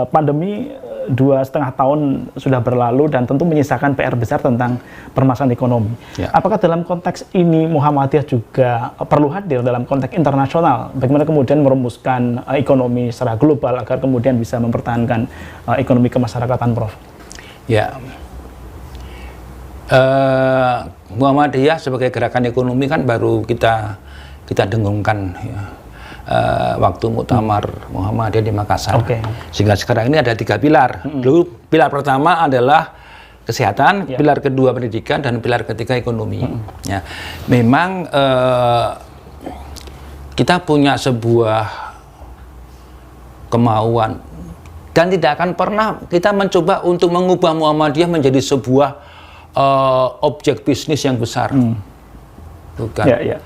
pandemi 2,5 tahun sudah berlalu dan tentu menyisakan PR besar tentang permasalahan ekonomi. Ya. Apakah dalam konteks ini Muhammadiyah juga perlu hadir dalam konteks internasional? Bagaimana kemudian merumuskan ekonomi secara global agar kemudian bisa mempertahankan ekonomi kemasyarakatan, Prof? Ya. Muhammadiyah sebagai gerakan ekonomi kan baru kita dengungkan ya. Waktu muktamar Muhammadiyah di Makassar. Sehingga sekarang ini ada 3 pilar. Dulu pilar pertama adalah kesehatan, pilar kedua pendidikan, dan pilar ketiga ekonomi. Ya, memang kita punya sebuah kemauan dan tidak akan pernah kita mencoba untuk mengubah Muhammadiyah menjadi sebuah objek bisnis yang besar. Bukan. Ya.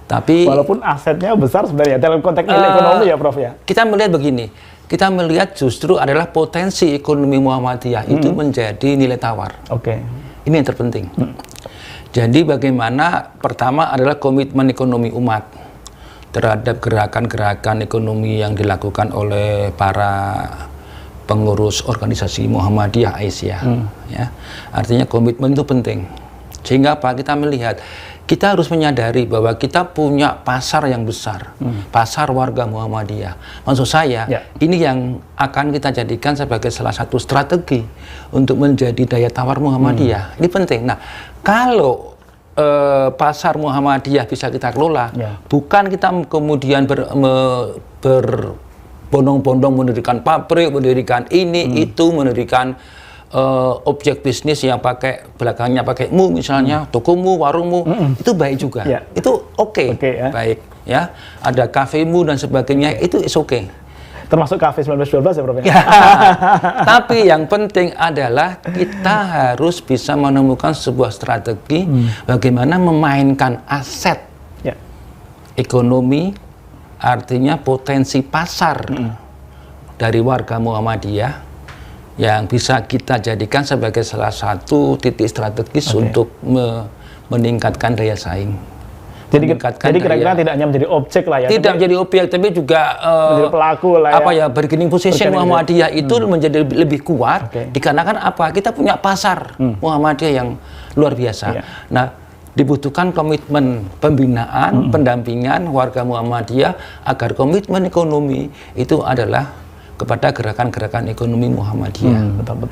Tapi walaupun asetnya besar sebenarnya dalam konteks ekonomi ya, Prof ya. Kita melihat begini, kita melihat justru adalah potensi ekonomi Muhammadiyah itu menjadi nilai tawar. Ini yang terpenting. Jadi bagaimana pertama adalah komitmen ekonomi umat terhadap gerakan-gerakan ekonomi yang dilakukan oleh para pengurus organisasi Muhammadiyah Aisyah. Ya. Artinya komitmen itu penting. Sehingga apa? Kita melihat kita harus menyadari bahwa kita punya pasar yang besar, pasar warga Muhammadiyah. Maksud saya, ini yang akan kita jadikan sebagai salah satu strategi untuk menjadi daya tawar Muhammadiyah. Ini penting. Nah, kalau pasar Muhammadiyah bisa kita kelola, bukan kita kemudian berbondong-bondong mendirikan pabrik, mendirikan ini, itu, mendirikan objek bisnis yang belakangnya pakai mu misalnya, tokomu, warungmu, itu baik juga. Itu oke, baik. Ya, ada kafemu dan sebagainya, itu is oke. Termasuk kafe 1912 ya, Prof? Tapi yang penting adalah kita harus bisa menemukan sebuah strategi bagaimana memainkan aset ekonomi, artinya potensi pasar dari warga Muhammadiyah yang bisa kita jadikan sebagai salah satu titik strategis untuk meningkatkan daya saing. Jadi kira-kira tidak hanya menjadi objek lah ya. Tidak menjadi objek, tapi juga menjadi pelaku lah ya. Bargaining position Muhammadiyah itu menjadi lebih kuat dikarenakan apa? Kita punya pasar Muhammadiyah yang luar biasa. Nah, dibutuhkan komitmen pembinaan, pendampingan warga Muhammadiyah agar komitmen ekonomi itu adalah kepada gerakan-gerakan ekonomi Muhammadiyah. Betul.